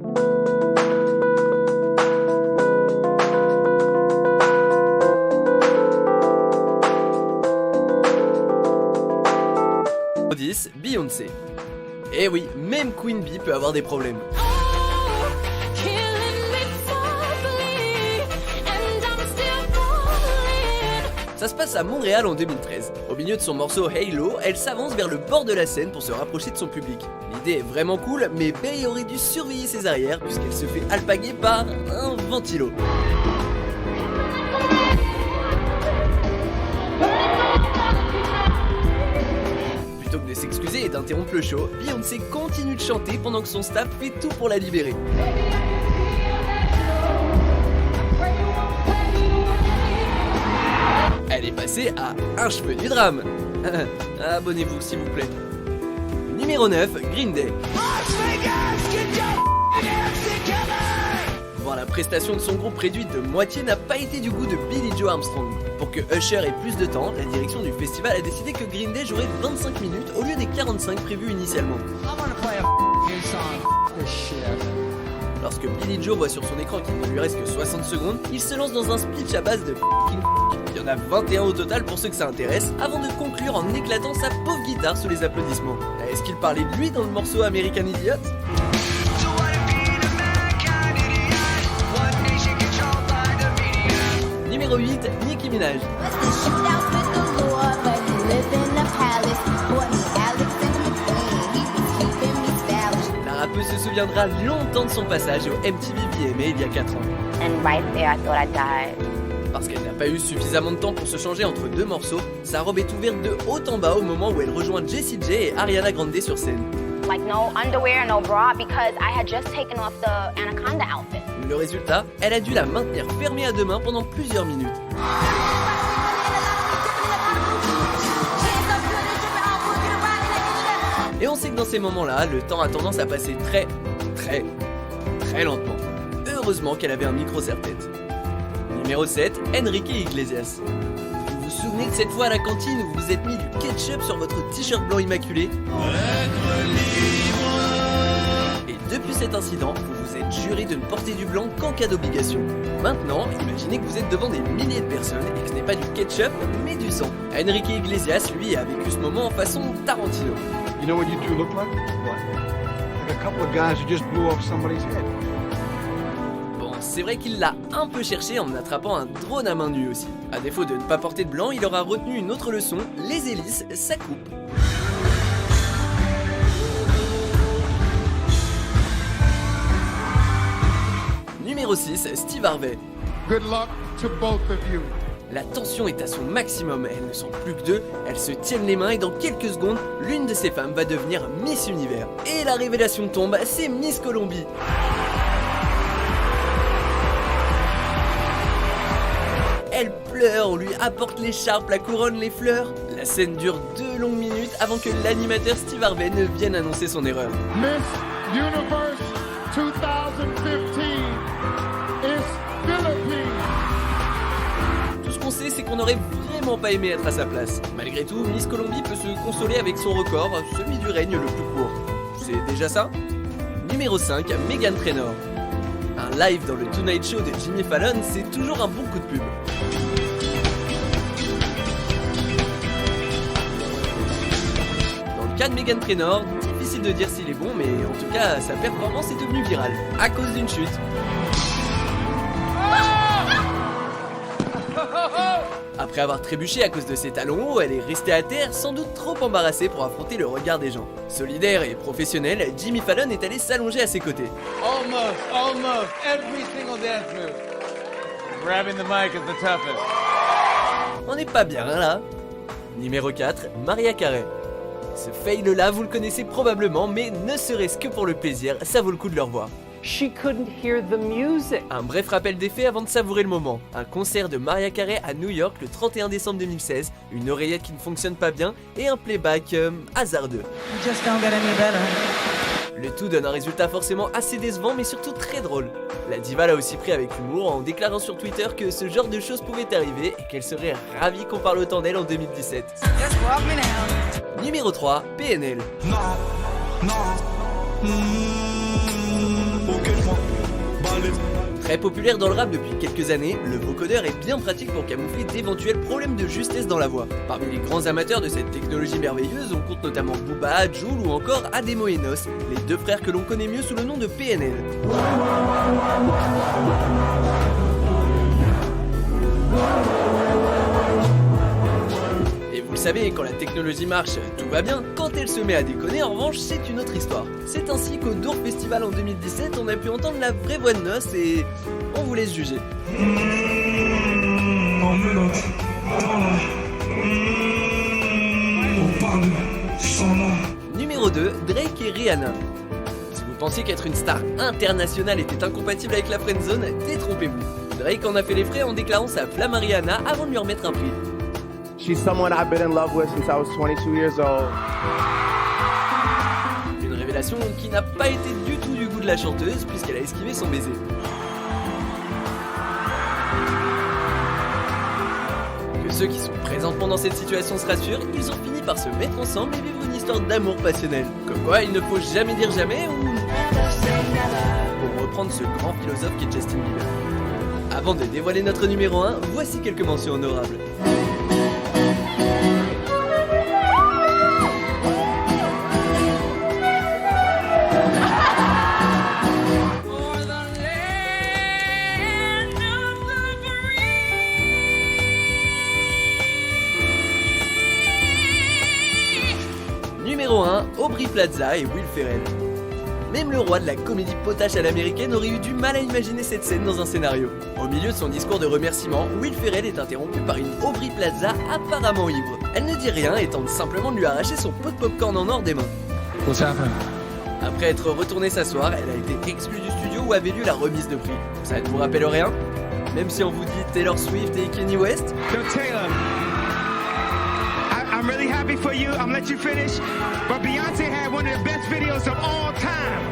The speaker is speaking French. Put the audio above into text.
Numéro 10, Beyoncé. Eh oui, même Queen Bee peut avoir des problèmes. Ça se passe à Montréal en 2013. Au milieu de son morceau Halo, elle s'avance vers le bord de la scène pour se rapprocher de son public. L'idée est vraiment cool, mais Bey aurait dû surveiller ses arrières puisqu'elle se fait alpaguer par un ventilo. Plutôt que de s'excuser et d'interrompre le show, Beyoncé continue de chanter pendant que son staff fait tout pour la libérer. Elle est passée à un cheveu du drame. Abonnez-vous s'il vous plaît. Numéro 9, Green Day. Voir la prestation de son groupe réduite de moitié n'a pas été du goût de Billie Joe Armstrong. Pour que Usher ait plus de temps, la direction du festival a décidé que Green Day jouerait 25 minutes au lieu des 45 prévus initialement. Lorsque Billie Joe voit sur son écran qu'il ne lui reste que 60 secondes, il se lance dans un speech à base de Il y en a 21 au total pour ceux que ça intéresse, avant de conclure en éclatant sa pauvre guitare sous les applaudissements. Est-ce qu'il parlait de lui dans le morceau American Idiot ? Numéro 8, Nicki Minaj. La rappeuse se souviendra longtemps de son passage au MTV VMA il y a 4 ans. And right there, I thought I died. Parce qu'elle n'a pas eu suffisamment de temps pour se changer entre deux morceaux, sa robe est ouverte de haut en bas au moment où elle rejoint Jessie J et Ariana Grande sur scène. Like no underwear, no bra, because I had just taken off the Anaconda outfit. Le résultat, elle a dû la maintenir fermée à deux mains pendant plusieurs minutes. Et on sait que dans ces moments-là, le temps a tendance à passer très lentement. Heureusement qu'elle avait un micro serre-tête. Numéro 7, Enrique Iglesias. Vous vous souvenez de cette fois à la cantine où vous vous êtes mis du ketchup sur votre t-shirt blanc immaculé ? Et depuis cet incident, vous vous êtes juré de ne porter du blanc qu'en cas d'obligation. Maintenant, imaginez que vous êtes devant des milliers de personnes et que ce n'est pas du ketchup, mais du sang. Enrique Iglesias, lui, a vécu ce moment en façon Tarantino. You know what you two look like? What? Like a couple of guys who just blew off somebody's head. Bon, c'est vrai qu'il l'a un peu cherché en attrapant un drone à main nue aussi. À défaut de ne pas porter de blanc, il aura retenu une autre leçon, les hélices, ça coupe. Numéro 6, Steve Harvey. Good luck to both of you. La tension est à son maximum, elles ne sont plus que deux, elles se tiennent les mains et dans quelques secondes, l'une de ces femmes va devenir Miss Univers. Et la révélation tombe, c'est Miss Colombie. Elle pleure, on lui apporte l'écharpe, la couronne, les fleurs. La scène dure 2 longues minutes avant que l'animateur Steve Harvey ne vienne annoncer son erreur. Miss Universe 2015 is Philippines. Tout ce qu'on sait, c'est qu'on n'aurait vraiment pas aimé être à sa place. Malgré tout, Miss Colombie peut se consoler avec son record, celui du règne le plus court. C'est déjà ça ? Numéro 5, Meghan Trainor. Un live dans le Tonight Show de Jimmy Fallon, c'est toujours un bon coup de pub. Dans le cas de Meghan Trainor, difficile de dire s'il est bon, mais en tout cas, sa performance est devenue virale, à cause d'une chute. Après avoir trébuché à cause de ses talons hauts, elle est restée à terre, sans doute trop embarrassée pour affronter le regard des gens. Solidaire et professionnel, Jimmy Fallon est allé s'allonger à ses côtés. Almost every single dance move. Grabbing the mic is the toughest. On n'est pas bien là. Numéro 4, Mariah Carey. Ce fail-là, vous le connaissez probablement, mais ne serait-ce que pour le plaisir, ça vaut le coup de le revoir. She couldn't hear the music. Un bref rappel des faits avant de savourer le moment. Un concert de Mariah Carey à New York le 31 décembre 2016, une oreillette qui ne fonctionne pas bien et un playback hasardeux. Just don't get any better. Le tout donne un résultat forcément assez décevant mais surtout très drôle. La diva l'a aussi pris avec humour en déclarant sur Twitter que ce genre de choses pouvait arriver et qu'elle serait ravie qu'on parle autant d'elle en 2017. Just walk me down. Numéro 3, PNL. Okay. Très populaire dans le rap depuis quelques années, le vocodeur est bien pratique pour camoufler d'éventuels problèmes de justesse dans la voix. Parmi les grands amateurs de cette technologie merveilleuse, on compte notamment Booba, Jul ou encore Ademo et Nos, les deux frères que l'on connaît mieux sous le nom de PNL. Et vous le savez, quand la technologie marche, tout va bien. Quand elle se met à déconner, en revanche, c'est une autre histoire. C'est ainsi qu'au Dour Festival en 2017, on a pu entendre la vraie voix de Nos et on vous laisse juger. Numéro 2, Drake et Rihanna. Si vous pensiez qu'être une star internationale était incompatible avec la friendzone, détrompez-vous. Drake en a fait les frais en déclarant sa flamme à Rihanna avant de lui remettre un prix. She's someone I've been in love with since I was 22 years old. Une révélation qui n'a pas été du tout du goût de la chanteuse puisqu'elle a esquivé son baiser. Que ceux qui sont présentement dans cette situation se rassurent, ils ont fini par se mettre ensemble et vivre une histoire d'amour passionnel. Comme quoi, il ne faut jamais dire jamais ou... Pour reprendre ce grand philosophe qu'est Justin Bieber. Avant de dévoiler notre numéro 1, voici quelques mentions honorables. Numéro 1, Aubrey Plaza et Will Ferrell. Même le roi de la comédie potache à l'américaine aurait eu du mal à imaginer cette scène dans un scénario. Au milieu de son discours de remerciement, Will Ferrell est interrompu par une Aubrey Plaza apparemment ivre. Elle ne dit rien et tente simplement de lui arracher son pot de popcorn en or des mains. What's happening? Après être retournée s'asseoir, elle a été exclue du studio où avait lieu la remise de prix. Ça ne vous rappelle rien? Même si on vous dit Taylor Swift et Kanye West? Yo, Taylor, I'm really happy for you. I'm gonna let you finish. But Beyonce had one of the best videos of all time.